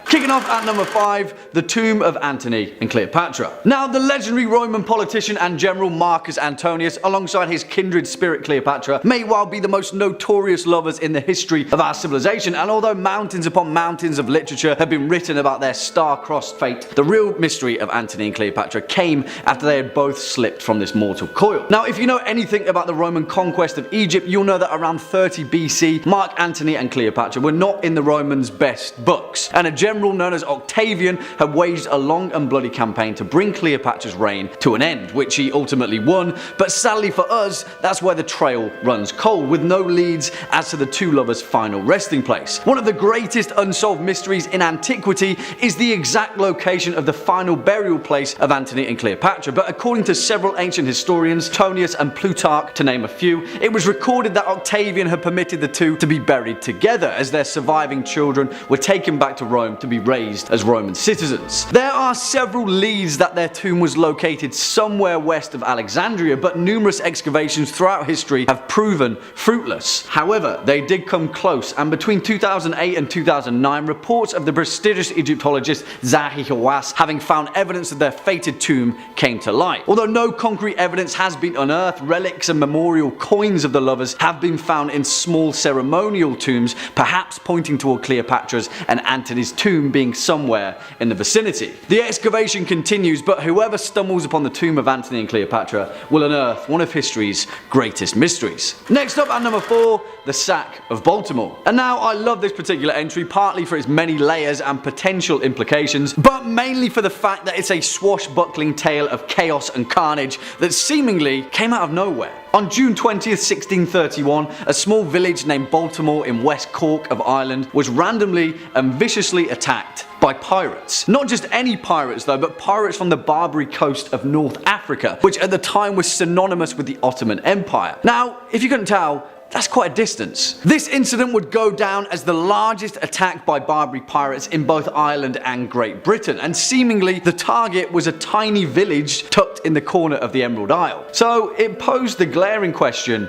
Kicking off at number 5, the tomb of Antony and Cleopatra. Now, the legendary Roman politician and general Marcus Antonius, alongside his kindred spirit Cleopatra, may well be the most notorious lovers in the history of our civilization, and although mountains upon mountains of literature have been written about their star-crossed fate, the real mystery of Antony and Cleopatra came after they had both slipped from this mortal coil. Now, if you know anything about the Roman conquest of Egypt, you'll know that around 30 BC, Mark Antony and Cleopatra were not in the Romans' best books, and a general known as Octavian had waged a long and bloody campaign to bring Cleopatra's reign to an end, which he ultimately won, but sadly for us, that's where the trail runs cold, with no leads as to the two lovers' final resting place. One of the greatest unsolved mysteries in antiquity is the exact location of the final burial place of Antony and Cleopatra, but according to several ancient historians, Tonius and Plutarch to name a few, it was recorded that Octavian had permitted the two to be buried together, as their surviving children were taken back to Rome to be raised as Roman citizens. There are several leads that their tomb was located somewhere west of Alexandria, but numerous excavations throughout history have proven fruitless. However, they did come close, and between 2008 and 2009, reports of the prestigious Egyptologist Zahi Hawass having found evidence of their fated tomb came to light. Although no concrete evidence has been unearthed, relics and memorial coins of the lovers have been found in small ceremonial tombs, perhaps pointing toward Cleopatra's and Antony's tomb being somewhere in the vicinity. The excavation continues, but whoever stumbles upon the tomb of Antony and Cleopatra will unearth one of history's greatest mysteries. Next up at number 4, the sack of Baltimore. And now, I love this particular entry, partly for its many layers and potential implications, but mainly for the fact that it's a swashbuckling tale of chaos and carnage that seemingly came out of nowhere. On June 20th, 1631, a small village named Baltimore in West Cork of Ireland was randomly and viciously attacked by pirates. Not just any pirates though, but pirates from the Barbary coast of North Africa, which at the time was synonymous with the Ottoman Empire. Now, if you couldn't tell, that's quite a distance. This incident would go down as the largest attack by Barbary pirates in both Ireland and Great Britain, and seemingly the target was a tiny village tucked in the corner of the Emerald Isle. So it posed the glaring question,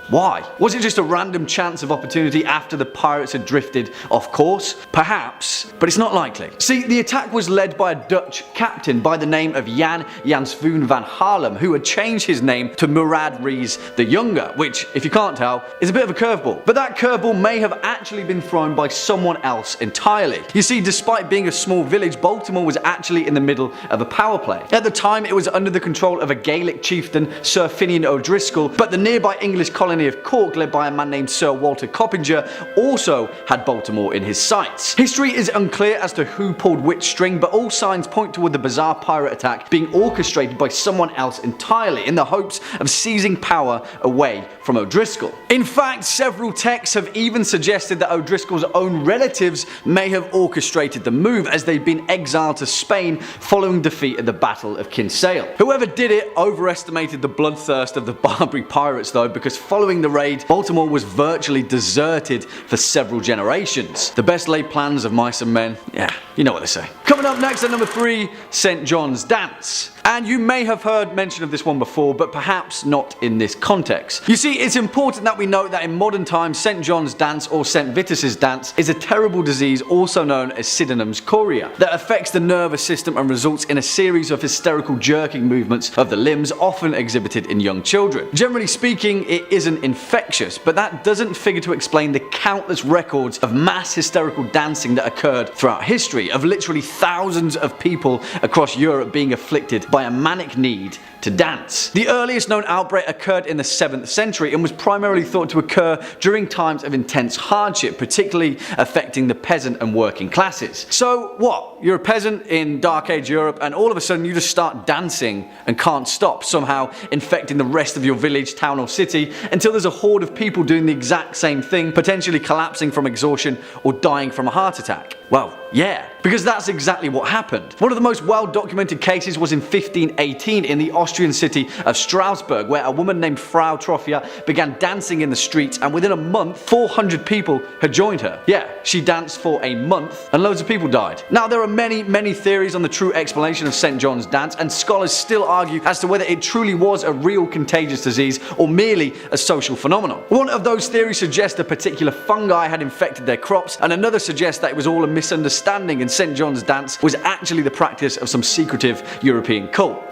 why? Was it just a random chance of opportunity after the pirates had drifted off course? Perhaps, but it's not likely. See, the attack was led by a Dutch captain by the name of Jan Jansvoon van Haarlem, who had changed his name to Murad Rees the Younger, which, if you can't tell, is a bit of a curveball. But that curveball may have actually been thrown by someone else entirely. You see, despite being a small village, Baltimore was actually in the middle of a power play. At the time, it was under the control of a Gaelic chieftain, Sir Finian O'Driscoll, but the nearby English colony of Cork, led by a man named Sir Walter Coppinger, also had Baltimore in his sights. History is unclear as to who pulled which string, but all signs point toward the bizarre pirate attack being orchestrated by someone else entirely, in the hopes of seizing power away from O'Driscoll. In fact, several texts have even suggested that O'Driscoll's own relatives may have orchestrated the move, as they'd been exiled to Spain following defeat at the Battle of Kinsale. Whoever did it overestimated the bloodthirst of the Barbary pirates though, because following the raid, Baltimore was virtually deserted for several generations. The best laid plans of mice and men, yeah, you know what they say. Coming up next at number 3, St. John's Dance. And you may have heard mention of this one before, but perhaps not in this context. You see, it's important that we note that in modern times, St. John's Dance or St. Vitus's Dance is a terrible disease also known as Sydenham's chorea that affects the nervous system and results in a series of hysterical jerking movements of the limbs, often exhibited in young children. Generally speaking, it isn't infectious, but that doesn't figure to explain the countless records of mass hysterical dancing that occurred throughout history, of literally thousands of people across Europe being afflicted by a manic need to dance. The earliest known outbreak occurred in the 7th century and was primarily thought to occur during times of intense hardship, particularly affecting the peasant and working classes. So what? You're a peasant in Dark Age Europe and all of a sudden you just start dancing and can't stop, somehow infecting the rest of your village, town or city, until there's a horde of people doing the exact same thing, potentially collapsing from exhaustion or dying from a heart attack. Well, yeah, because that's exactly what happened. One of the most well-documented cases was in 1518 in the Austrian city of Strasbourg, where a woman named Frau Troffia began dancing in the streets, and within a month, 400 people had joined her. Yeah, she danced for a month, and loads of people died. Now, there are many theories on the true explanation of St. John's Dance, and scholars still argue as to whether it truly was a real contagious disease or merely a social phenomenon. One of those theories suggests a particular fungi had infected their crops, and another suggests that it was all a misunderstanding standing in St. John's dance was actually the practice of some secretive European cult.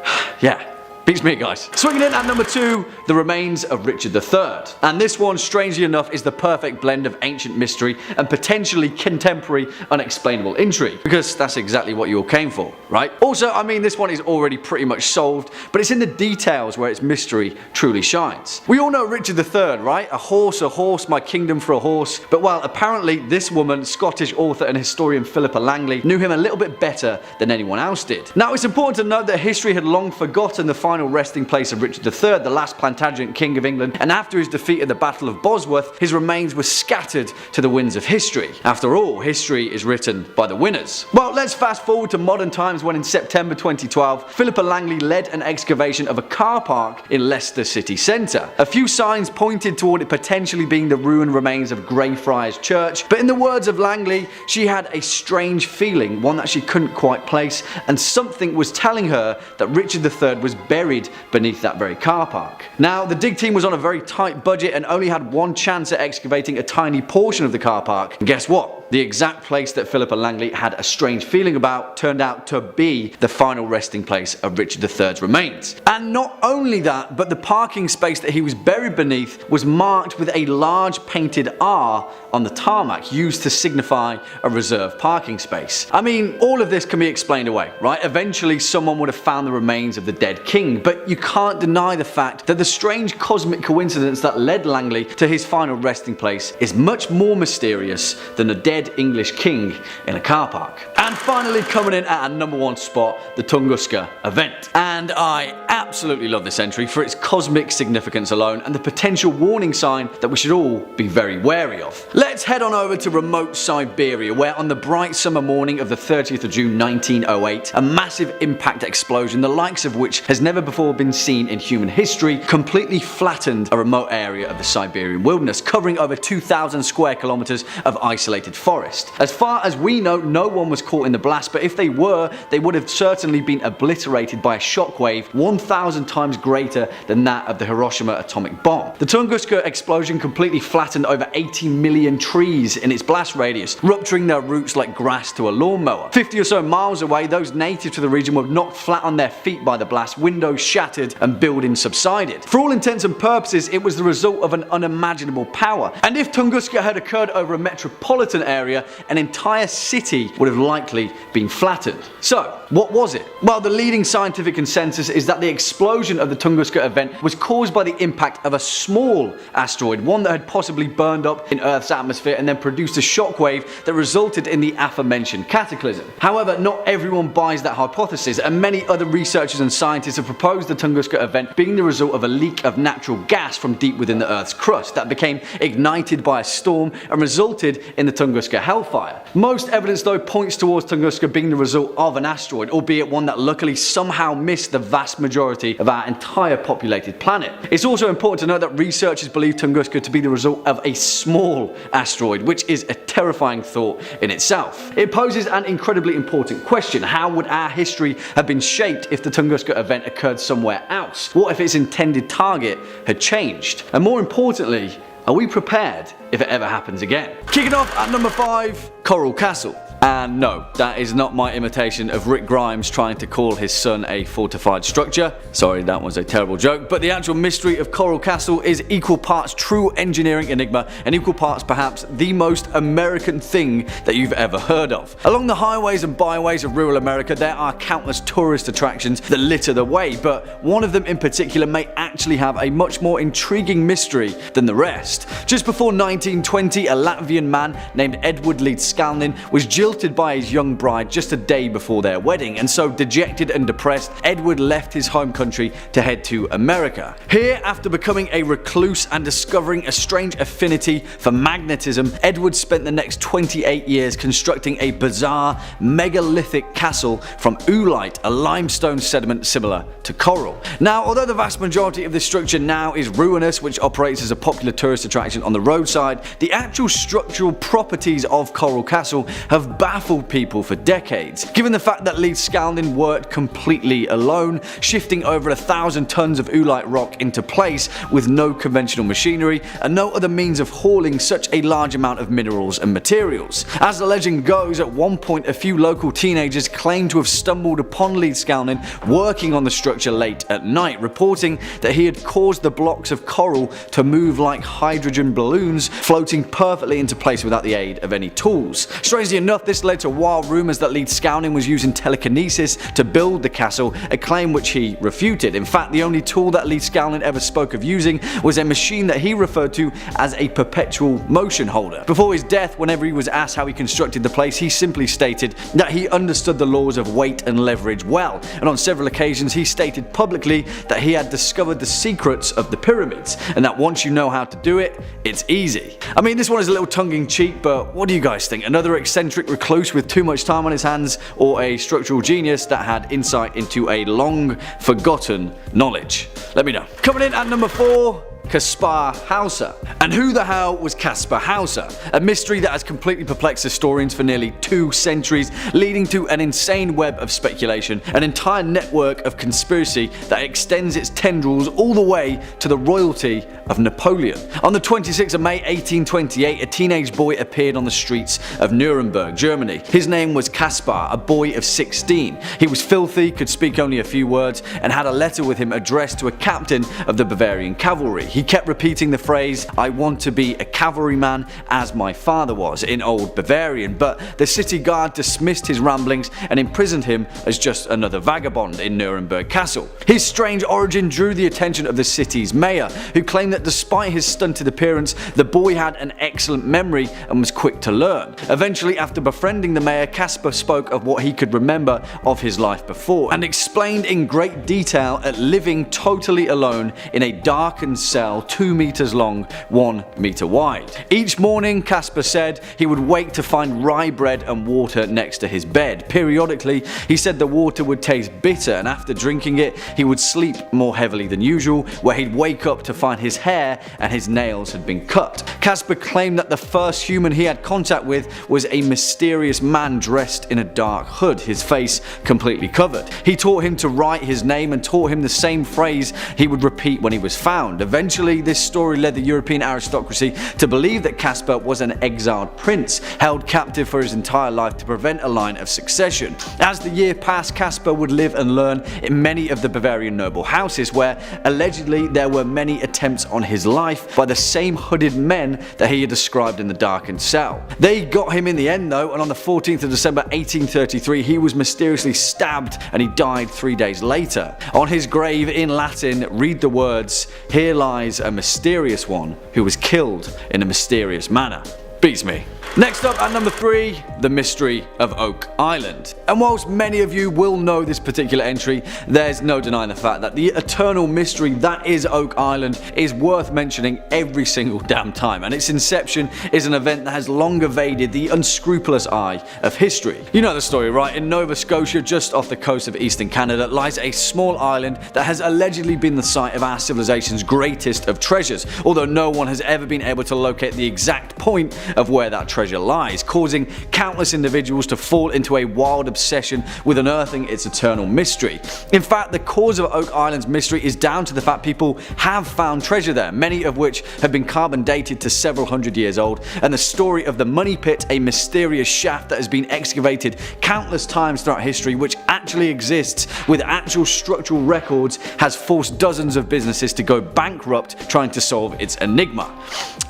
Yeah. Beats me, guys. Swinging in at number 2, the remains of Richard III. And this one, strangely enough, is the perfect blend of ancient mystery and potentially contemporary unexplainable intrigue. Because that's exactly what you all came for, right? Also, I mean, this one is already pretty much solved, but it's in the details where its mystery truly shines. We all know Richard III, right? A horse, my kingdom for a horse. But while apparently this woman, Scottish author and historian Philippa Langley, knew him a little bit better than anyone else did. Now, it's important to note that history had long forgotten the final resting place of Richard III, the last Plantagenet king of England, and after his defeat at the Battle of Bosworth, his remains were scattered to the winds of history. After all, history is written by the winners. Well, let's fast forward to modern times when in September 2012, Philippa Langley led an excavation of a car park in Leicester city centre. A few signs pointed toward it potentially being the ruined remains of Greyfriars Church, but in the words of Langley, she had a strange feeling, one that she couldn't quite place, and something was telling her that Richard III was buried beneath that very car park. Now, the dig team was on a very tight budget and only had one chance at excavating a tiny portion of the car park. And guess what? The exact place that Philippa Langley had a strange feeling about turned out to be the final resting place of Richard III's remains. And not only that, but the parking space that he was buried beneath was marked with a large painted R on the tarmac, used to signify a reserved parking space. I mean, all of this can be explained away, right? Eventually someone would have found the remains of the dead king, but you can't deny the fact that the strange cosmic coincidence that led Langley to his final resting place is much more mysterious than a dead English king in a car park. And finally, coming in at our number 1 spot, the Tunguska event. And I absolutely love this entry for its cosmic significance alone and the potential warning sign that we should all be very wary of. Let's head on over to remote Siberia, where on the bright summer morning of the 30th of June 1908, a massive impact explosion, the likes of which has never before been seen in human history, completely flattened a remote area of the Siberian wilderness, covering over 2,000 square kilometers of isolated forest. As far as we know, no one was caught in the blast, but if they were, they would have certainly been obliterated by a shockwave 1,000 times greater than that of the Hiroshima atomic bomb. The Tunguska explosion completely flattened over 80 million trees in its blast radius, rupturing their roots like grass to a lawnmower. 50 or so miles away, those native to the region were knocked flat on their feet by the blast, windows shattered and buildings subsided. For all intents and purposes, it was the result of an unimaginable power. And if Tunguska had occurred over a metropolitan area, an entire city would have likely been flattened. So, what was it? Well, the leading scientific consensus is that the explosion of the Tunguska event was caused by the impact of a small asteroid, one that had possibly burned up in Earth's atmosphere and then produced a shockwave that resulted in the aforementioned cataclysm. However, not everyone buys that hypothesis, and many other researchers and scientists have proposed the Tunguska event being the result of a leak of natural gas from deep within the Earth's crust that became ignited by a storm and resulted in the Tunguska hellfire. Most evidence though points towards Tunguska being the result of an asteroid, albeit one that luckily somehow missed the vast majority of our entire populated planet. It's also important to note that researchers believe Tunguska to be the result of a small asteroid, which is a terrifying thought in itself. It poses an incredibly important question: how would our history have been shaped if the Tunguska event occurred somewhere else? What if its intended target had changed? And more importantly, are we prepared if it ever happens again? Kicking off at number 5, Coral Castle. And no, that is not my imitation of Rick Grimes trying to call his son a fortified structure. Sorry, that was a terrible joke. But the actual mystery of Coral Castle is equal parts true engineering enigma and equal parts perhaps the most American thing that you've ever heard of. Along the highways and byways of rural America, there are countless tourist attractions that litter the way, but one of them in particular may actually have a much more intriguing mystery than the rest. Just before 1920, a Latvian man named Edward Skalnin was jilted by his young bride just a day before their wedding, and so dejected and depressed, Edward left his home country to head to America. Here, after becoming a recluse and discovering a strange affinity for magnetism, Edward spent the next 28 years constructing a bizarre megalithic castle from oolite, a limestone sediment similar to coral. Now, although the vast majority of this structure now is ruinous, which operates as a popular tourist attraction on the roadside, the actual structural properties of Coral Castle have baffled people for decades, given the fact that Leeds Scalding worked completely alone, shifting over 1,000 tons of oolite rock into place with no conventional machinery and no other means of hauling such a large amount of minerals and materials. As the legend goes, at one point a few local teenagers claimed to have stumbled upon Leeds Scalding working on the structure late at night, reporting that he had caused the blocks of coral to move like hydrogen balloons, floating perfectly into place without the aid of any tools. Strangely enough, this led to wild rumours that Leeds Scalding was using telekinesis to build the castle, a claim which he refuted. In fact, the only tool that Leeds Scalding ever spoke of using was a machine that he referred to as a perpetual motion holder. Before his death, whenever he was asked how he constructed the place, he simply stated that he understood the laws of weight and leverage well, and on several occasions he stated publicly that he had discovered the secrets of the pyramids, and that once you know how to do it, it's easy. I mean, this one is a little tongue-in-cheek, but what do you guys think? Another eccentric recluse with too much time on his hands, or a structural genius that had insight into a long-forgotten knowledge? Let me know. Coming in at number 4, Caspar Hauser. And who the hell was Caspar Hauser? A mystery that has completely perplexed historians for nearly 2 centuries, leading to an insane web of speculation, an entire network of conspiracy that extends its tendrils all the way to the royalty of Napoleon. On the 26th of May 1828, a teenage boy appeared on the streets of Nuremberg, Germany. His name was Caspar, a boy of 16. He was filthy, could speak only a few words, and had a letter with him addressed to a captain of the Bavarian cavalry. He kept repeating the phrase, "I want to be a cavalryman as my father was," in Old Bavarian, but the city guard dismissed his ramblings and imprisoned him as just another vagabond in Nuremberg Castle. His strange origin drew the attention of the city's mayor, who claimed that despite his stunted appearance, the boy had an excellent memory and was quick to learn. Eventually, after befriending the mayor, Caspar spoke of what he could remember of his life before, and explained in great detail at living totally alone in a darkened cell 2 meters long, 1 meter wide. Each morning, Caspar said, he would wake to find rye bread and water next to his bed. Periodically, he said the water would taste bitter, and after drinking it, he would sleep more heavily than usual, where he'd wake up to find his hair and his nails had been cut. Caspar claimed that the first human he had contact with was a mysterious man dressed in a dark hood, his face completely covered. He taught him to write his name and taught him the same phrase he would repeat when he was found. Eventually, this story led the European aristocracy to believe that Caspar was an exiled prince, held captive for his entire life to prevent a line of succession. As the year passed, Caspar would live and learn in many of the Bavarian noble houses, where allegedly there were many attempts on his life by the same hooded men that he had described in the darkened cell. They got him in the end though, and on the 14th of December 1833 he was mysteriously stabbed and he died 3 days later. On his grave in Latin read the words, "Here lies a mysterious one who was killed in a mysterious manner." Beats me. Next up at number 3, the mystery of Oak Island. And whilst many of you will know this particular entry, there's no denying the fact that the eternal mystery that is Oak Island is worth mentioning every single damn time, and its inception is an event that has long evaded the unscrupulous eye of history. You know the story, right? In Nova Scotia, just off the coast of eastern Canada, lies a small island that has allegedly been the site of our civilization's greatest of treasures, although no one has ever been able to locate the exact point of where that treasure lies, causing countless individuals to fall into a wild obsession with unearthing its eternal mystery. In fact, the cause of Oak Island's mystery is down to the fact people have found treasure there, many of which have been carbon dated to several hundred years old, and the story of the Money Pit, a mysterious shaft that has been excavated countless times throughout history, which actually exists with actual structural records, has forced dozens of businesses to go bankrupt trying to solve its enigma.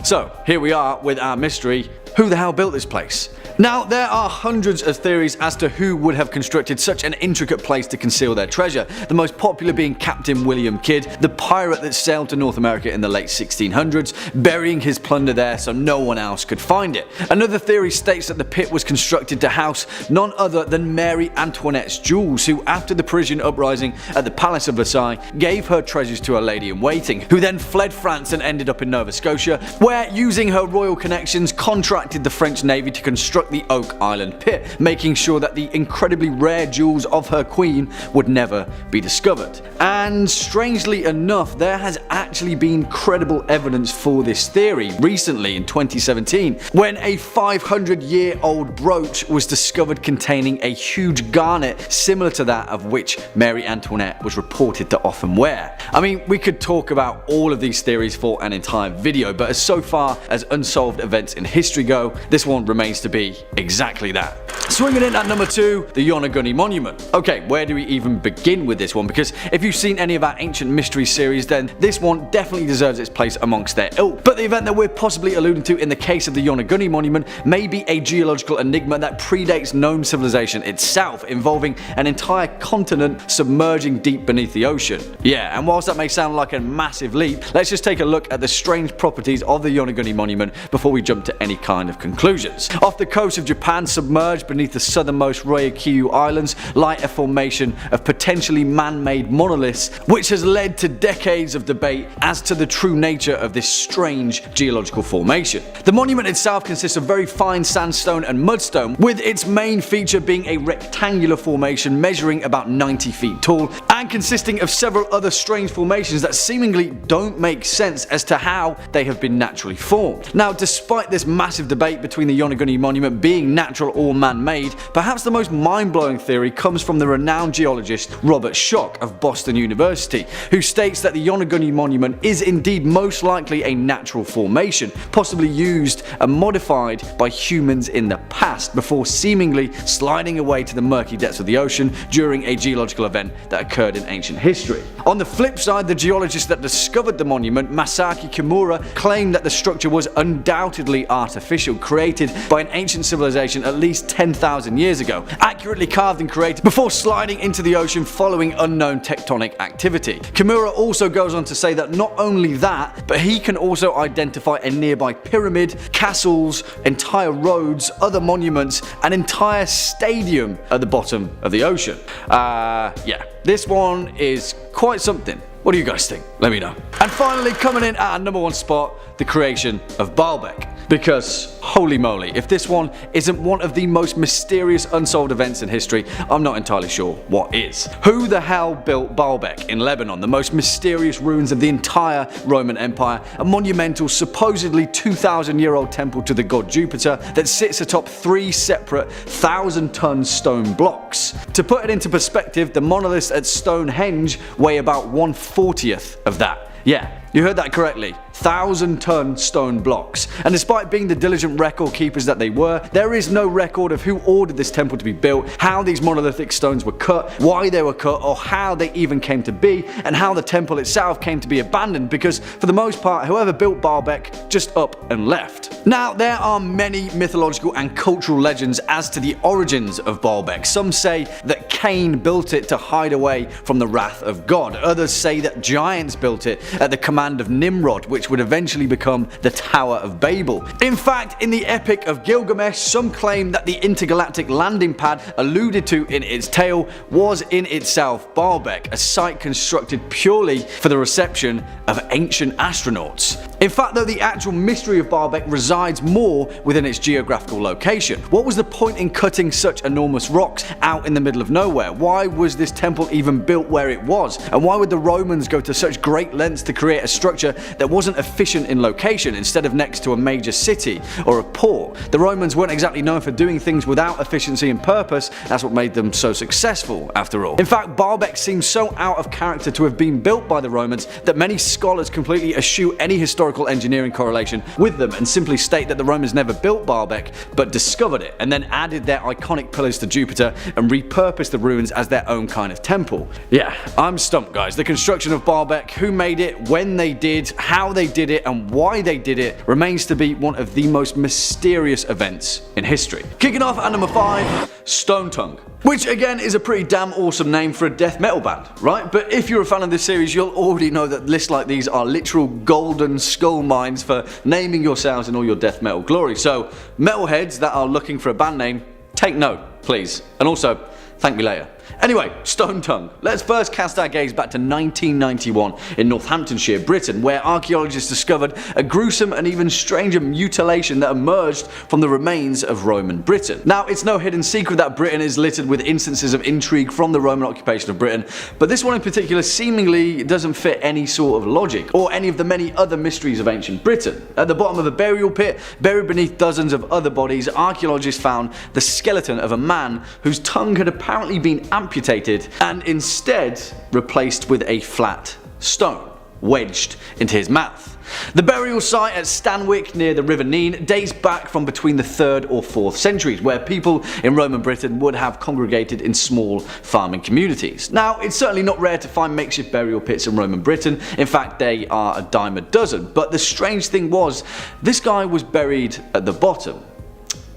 So here we are with our mystery. Who the hell built this place? Now, there are hundreds of theories as to who would have constructed such an intricate place to conceal their treasure, the most popular being Captain William Kidd, the pirate that sailed to North America in the late 1600s, burying his plunder there so no one else could find it. Another theory states that the pit was constructed to house none other than Mary Antoinette's jewels, who after the Parisian uprising at the Palace of Versailles gave her treasures to a lady-in-waiting, who then fled France and ended up in Nova Scotia, where using her royal connections, contract contracted the French Navy to construct the Oak Island pit, making sure that the incredibly rare jewels of her queen would never be discovered. And strangely enough, there has actually been credible evidence for this theory recently in 2017, when a 500-year-old brooch was discovered containing a huge garnet similar to that of which Mary Antoinette was reported to often wear. I mean, we could talk about all of these theories for an entire video, but as so far as unsolved events in history go, this one remains to be exactly that. Swinging in at number 2, the Yonaguni Monument. Okay, where do we even begin with this one? Because if you've seen any of our Ancient Mysteries series, then this one definitely deserves its place amongst their ilk. But the event that we're possibly alluding to in the case of the Yonaguni Monument may be a geological enigma that predates known civilization itself, involving an entire continent submerging deep beneath the ocean. Yeah, and whilst that may sound like a massive leap, let's just take a look at the strange properties of the Yonaguni Monument before we jump to any kind of conclusions. Off the coast of Japan, submerged beneath the southernmost Ryukyu Islands, lie a formation of potentially man-made monoliths, which has led to decades of debate as to the true nature of this strange geological formation. The monument itself consists of very fine sandstone and mudstone, with its main feature being a rectangular formation measuring about 90 feet tall and consisting of several other strange formations that seemingly don't make sense as to how they have been naturally formed. Now, despite this massive debate between the Yonaguni Monument being natural or man-made, perhaps the most mind-blowing theory comes from the renowned geologist Robert Schoch of Boston University, who states that the Yonaguni Monument is indeed most likely a natural formation, possibly used and modified by humans in the past before seemingly sliding away to the murky depths of the ocean during a geological event that occurred in ancient history. On the flip side, the geologist that discovered the monument, Masaki Kimura, claimed that the structure was undoubtedly artificial, created by an ancient civilization at least 10,000 years ago, accurately carved and created before sliding into the ocean following unknown tectonic activity. Kimura also goes on to say that not only that, but he can also identify a nearby pyramid, castles, entire roads, other monuments, an entire stadium at the bottom of the ocean. Yeah, this one is quite something. What do you guys think? Let me know. And finally, coming in at our number 1 spot, the creation of Baalbek. Because, holy moly, if this one isn't one of the most mysterious unsolved events in history, I'm not entirely sure what is. Who the hell built Baalbek in Lebanon, the most mysterious ruins of the entire Roman Empire, a monumental, supposedly 2,000-year-old temple to the god Jupiter that sits atop 3 separate 1,000-ton stone blocks? To put it into perspective, the monoliths at Stonehenge weigh about 1/40th of that. Yeah, you heard that correctly. 1,000-ton stone blocks. And despite being the diligent record keepers that they were, there is no record of who ordered this temple to be built, how these monolithic stones were cut, why they were cut, or how they even came to be, and how the temple itself came to be abandoned, because for the most part, whoever built Baalbek just up and left. Now, there are many mythological and cultural legends as to the origins of Baalbek. Some say that Cain built it to hide away from the wrath of God. Others say that giants built it at the command of Nimrod, which would eventually become the Tower of Babel. In fact, in the Epic of Gilgamesh, some claim that the intergalactic landing pad alluded to in its tale was in itself Baalbek, a site constructed purely for the reception of ancient astronauts. In fact, though, the actual mystery of Baalbek resides more within its geographical location. What was the point in cutting such enormous rocks out in the middle of nowhere? Why was this temple even built where it was? And why would the Romans go to such great lengths to create a structure that wasn't efficient in location instead of next to a major city or a port? The Romans weren't exactly known for doing things without efficiency and purpose. That's what made them so successful, after all. In fact, Baalbek seems so out of character to have been built by the Romans that many scholars completely eschew any historical engineering correlation with them and simply state that the Romans never built Baalbek but discovered it and then added their iconic pillars to Jupiter and repurposed the ruins as their own kind of temple. Yeah, I'm stumped, guys. The construction of Baalbek, who made it, when they did, how they did it, and why they did it remains to be one of the most mysterious events in history. Kicking off at number 5, Stone Tongue. Which again is a pretty damn awesome name for a death metal band, right? But if you're a fan of this series, you'll already know that lists like these are literal golden skull mines for naming yourselves in all your death metal glory. So metalheads that are looking for a band name, take note, please. And also, thank me later. Anyway, stone tongue. Let's first cast our gaze back to 1991 in Northamptonshire, Britain, where archaeologists discovered a gruesome and even stranger mutilation that emerged from the remains of Roman Britain. Now, it's no hidden secret that Britain is littered with instances of intrigue from the Roman occupation of Britain, but this one in particular seemingly doesn't fit any sort of logic, or any of the many other mysteries of ancient Britain. At the bottom of a burial pit, buried beneath dozens of other bodies, archaeologists found the skeleton of a man whose tongue had apparently been amputated and instead replaced with a flat stone wedged into his mouth. The burial site at Stanwick near the River Nene dates back from between the 3rd or 4th centuries, where people in Roman Britain would have congregated in small farming communities. Now, it's certainly not rare to find makeshift burial pits in Roman Britain. In fact, they are a dime a dozen. But the strange thing was, this guy was buried at the bottom,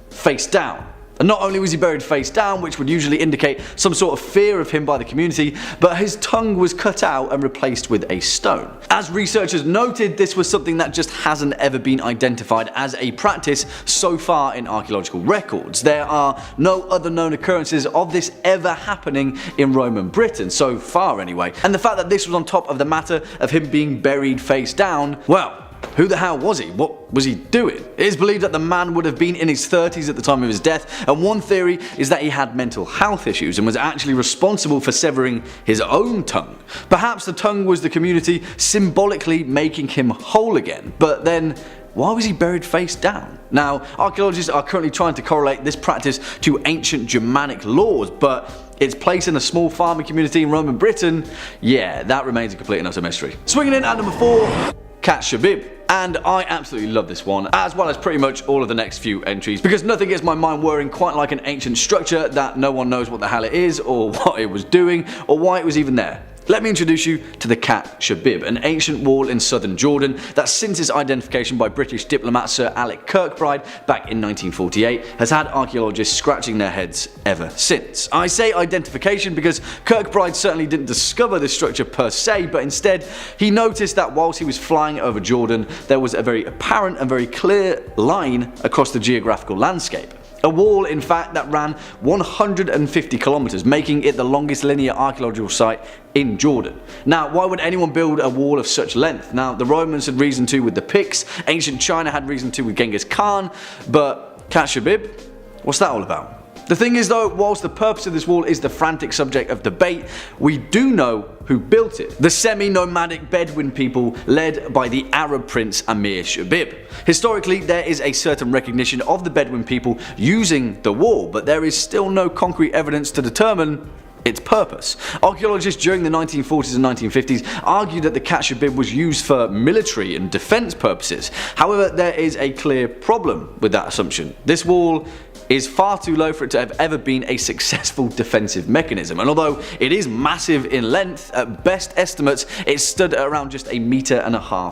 face down. And not only was he buried face down, which would usually indicate some sort of fear of him by the community, but his tongue was cut out and replaced with a stone. As researchers noted, this was something that just hasn't ever been identified as a practice so far in archaeological records. There are no other known occurrences of this ever happening in Roman Britain, so far anyway. And the fact that this was on top of the matter of him being buried face down, well, who the hell was he? What was he doing? It is believed that the man would have been in his 30s at the time of his death, and one theory is that he had mental health issues and was actually responsible for severing his own tongue. Perhaps the tongue was the community symbolically making him whole again, but then why was he buried face down? Now, archaeologists are currently trying to correlate this practice to ancient Germanic laws, but its place in a small farming community in Roman Britain, yeah, that remains a complete and utter mystery. Swinging in at number 4, Khatt Shebib. And I absolutely love this one, as well as pretty much all of the next few entries, because nothing gets my mind whirring quite like an ancient structure that no one knows what the hell it is, or what it was doing, or why it was even there. Let me introduce you to the Khatt Shebib, an ancient wall in southern Jordan that, since its identification by British diplomat Sir Alec Kirkbride back in 1948, has had archaeologists scratching their heads ever since. I say identification because Kirkbride certainly didn't discover this structure per se, but instead he noticed that whilst he was flying over Jordan, there was a very apparent and very clear line across the geographical landscape. A wall, in fact, that ran 150 kilometers, making it the longest linear archaeological site in Jordan. Now, why would anyone build a wall of such length? Now, the Romans had reason to with the Picts, ancient China had reason to with Genghis Khan, but Khatt Shebib? What's that all about? The thing is though, whilst the purpose of this wall is the frantic subject of debate, we do know who built it. The semi-nomadic Bedouin people led by the Arab prince Amir Shebib. Historically, there is a certain recognition of the Bedouin people using the wall, but there is still no concrete evidence to determine its purpose. Archaeologists during the 1940s and 1950s argued that the Khatt Shebib was used for military and defense purposes. However, there is a clear problem with that assumption. This wall is far too low for it to have ever been a successful defensive mechanism, and although it is massive in length, at best estimates it stood at around just 1.5 meters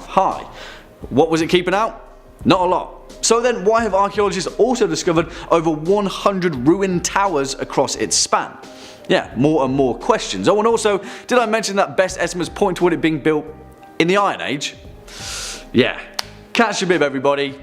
high. What was it keeping out? Not a lot. So then why have archaeologists also discovered over 100 ruined towers across its span? Yeah, more and more questions. Oh, and also, did I mention that best estimates point toward it being built in the Iron Age? Yeah, Khatt Shebib, everybody.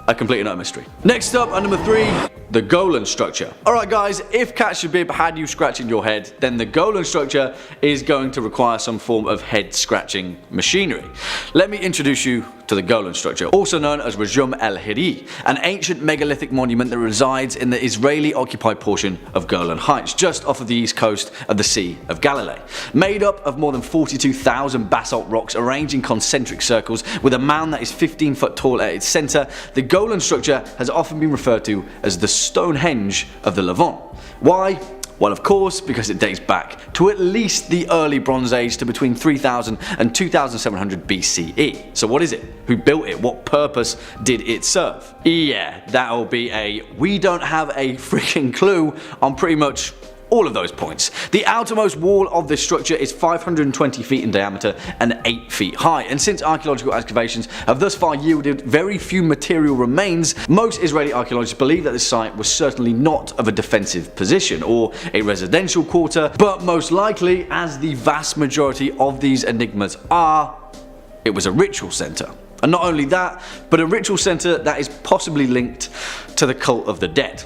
A complete and utter mystery. Next up, at number 3, the Golan structure. Alright guys, if Khatt Shebib had you scratching your head, then the Golan structure is going to require some form of head scratching machinery. Let me introduce you to the Golan structure, also known as Rajum el-Hiri, an ancient megalithic monument that resides in the Israeli-occupied portion of Golan Heights, just off of the east coast of the Sea of Galilee. Made up of more than 42,000 basalt rocks arranged in concentric circles, with a mound that is 15 foot tall at its centre, the Golan structure has often been referred to as the Stonehenge of the Levant. Why? Well, of course, because it dates back to at least the early Bronze Age, to between 3000 and 2700 BCE. So what is it? Who built it? What purpose did it serve? Yeah, that'll be a we don't have a freaking clue on pretty much all of those points. The outermost wall of this structure is 520 feet in diameter and 8 feet high, and since archaeological excavations have thus far yielded very few material remains, most Israeli archaeologists believe that this site was certainly not of a defensive position or a residential quarter, but most likely, as the vast majority of these enigmas are, it was a ritual centre. And not only that, but a ritual centre that is possibly linked to the cult of the dead.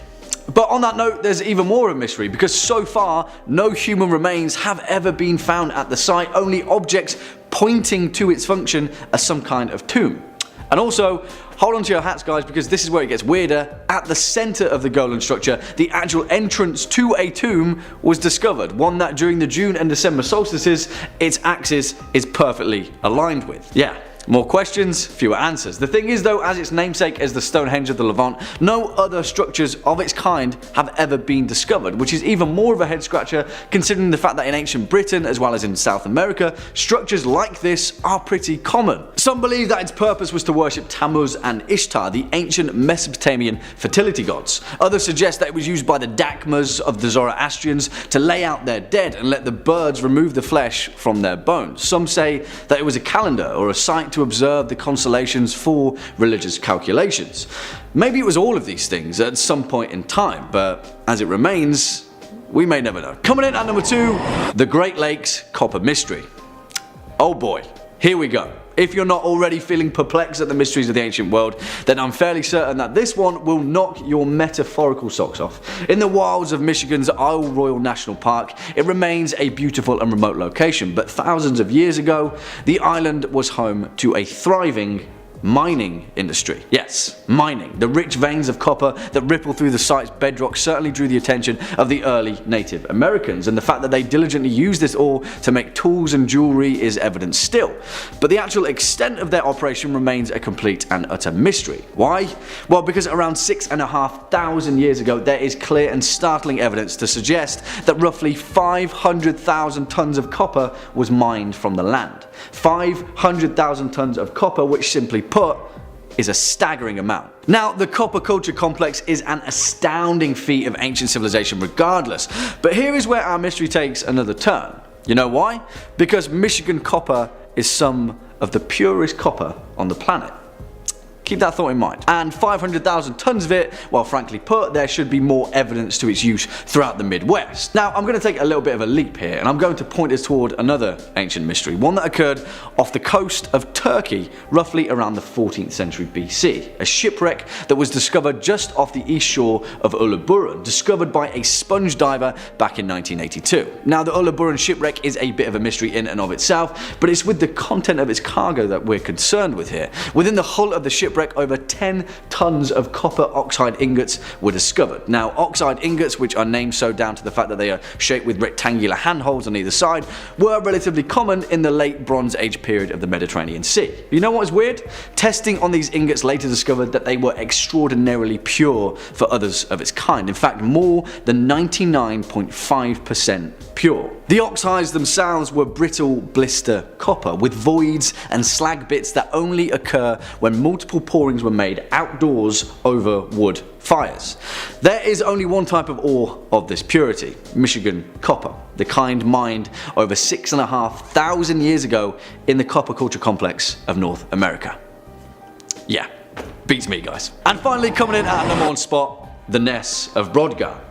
But on that note, there's even more of a mystery, because so far no human remains have ever been found at the site, only objects pointing to its function as some kind of tomb. And also, hold on to your hats guys, because this is where it gets weirder. At the centre of the golem structure, the actual entrance to a tomb was discovered, one that during the June and December solstices, its axis is perfectly aligned with. Yeah. More questions, fewer answers. The thing is though, as its namesake as the Stonehenge of the Levant, no other structures of its kind have ever been discovered, which is even more of a head scratcher considering the fact that in ancient Britain, as well as in South America, structures like this are pretty common. Some believe that its purpose was to worship Tammuz and Ishtar, the ancient Mesopotamian fertility gods. Others suggest that it was used by the Dakmas of the Zoroastrians to lay out their dead and let the birds remove the flesh from their bones. Some say that it was a calendar or a site to observe the constellations for religious calculations. Maybe it was all of these things at some point in time, but as it remains, we may never know. Coming in at number 2, the Great Lakes Copper Mystery. Oh boy, here we go. If you're not already feeling perplexed at the mysteries of the ancient world, then I'm fairly certain that this one will knock your metaphorical socks off. In the wilds of Michigan's Isle Royale National Park, it remains a beautiful and remote location, but thousands of years ago, the island was home to a thriving mining industry. Yes, mining. The rich veins of copper that ripple through the site's bedrock certainly drew the attention of the early Native Americans, and the fact that they diligently used this ore to make tools and jewelry is evident still. But the actual extent of their operation remains a complete and utter mystery. Why? Well, because around 6,500 years ago, there is clear and startling evidence to suggest that roughly 500,000 tons of copper was mined from the land. 500,000 tons of copper, which simply put is a staggering amount. Now, the copper culture complex is an astounding feat of ancient civilization regardless, but here is where our mystery takes another turn. You know why? Because Michigan copper is some of the purest copper on the planet. Keep that thought in mind. And 500,000 tons of it, well frankly put, there should be more evidence to its use throughout the Midwest. Now I'm going to take a little bit of a leap here, and I'm going to point us toward another ancient mystery, one that occurred off the coast of Turkey roughly around the 14th century BC. A shipwreck that was discovered just off the east shore of Uluburun, discovered by a sponge diver back in 1982. Now the Uluburun shipwreck is a bit of a mystery in and of itself, but it's with the content of its cargo that we're concerned with here. Within the hull of the shipwreck, over 10 tons of copper oxide ingots were discovered. Now, oxide ingots, which are named so down to the fact that they are shaped with rectangular handholds on either side, were relatively common in the late Bronze Age period of the Mediterranean Sea. You know what is weird? Testing on these ingots later discovered that they were extraordinarily pure for others of its kind. In fact, more than 99.5% pure. The oxides themselves were brittle blister copper, with voids and slag bits that only occur when multiple pourings were made outdoors over wood fires. There is only one type of ore of this purity, Michigan copper, the kind mined over 6,500 years ago in the copper culture complex of North America. Yeah, beats me guys. And finally, coming in at number 1 spot, the Ness of Brodgar.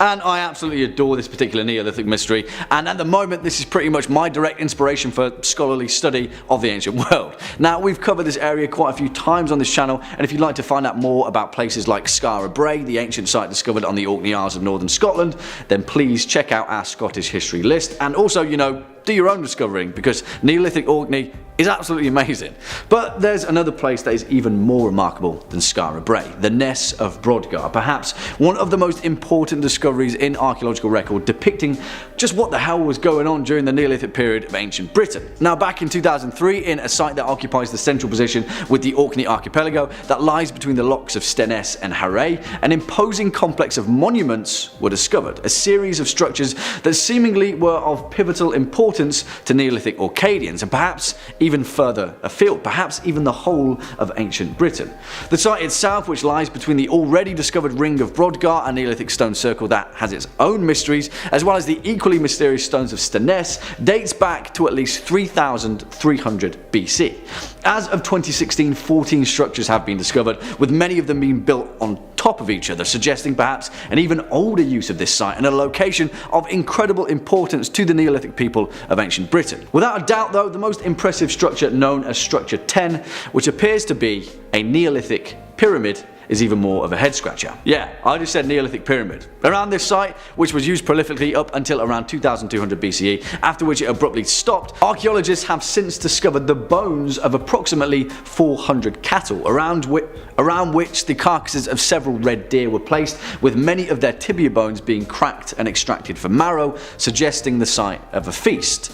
And I absolutely adore this particular Neolithic mystery, and at the moment this is pretty much my direct inspiration for scholarly study of the ancient world. Now, we've covered this area quite a few times on this channel, and if you'd like to find out more about places like Skara Brae, the ancient site discovered on the Orkney Isles of northern Scotland, then please check out our Scottish history list, and also, you know, do your own discovering, because Neolithic Orkney is absolutely amazing. But there's another place that is even more remarkable than Skara Brae, the Ness of Brodgar, perhaps one of the most important discoveries in archaeological record depicting just what the hell was going on during the Neolithic period of ancient Britain. Now, back in 2003, in a site that occupies the central position with the Orkney archipelago that lies between the lochs of Stenness and Harray, an imposing complex of monuments were discovered, a series of structures that seemingly were of pivotal importance to Neolithic Orcadians, and perhaps even further afield, perhaps even the whole of ancient Britain. The site itself, which lies between the already discovered ring of Brodgar, a Neolithic stone circle that has its own mysteries, as well as the equally mysterious stones of Stenness, dates back to at least 3,300 BC. As of 2016, 14 structures have been discovered, with many of them being built on top of each other, suggesting perhaps an even older use of this site and a location of incredible importance to the Neolithic people of ancient Britain. Without a doubt though, the most impressive structure known as Structure 10, which appears to be a Neolithic pyramid is even more of a head scratcher. Yeah, I just said Neolithic pyramid. Around this site, which was used prolifically up until around 2200 BCE, after which it abruptly stopped, archaeologists have since discovered the bones of approximately 400 cattle, around which the carcasses of several red deer were placed, with many of their tibia bones being cracked and extracted for marrow, suggesting the site of a feast.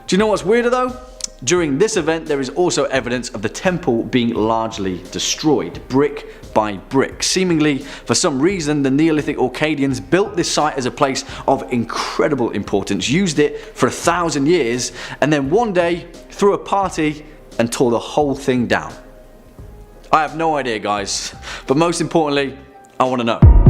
Do you know what's weirder though? During this event there is also evidence of the temple being largely destroyed, brick by brick. Seemingly, for some reason, the Neolithic Orcadians built this site as a place of incredible importance, used it for 1,000 years, and then one day threw a party and tore the whole thing down. I have no idea, guys, but most importantly, I want to know.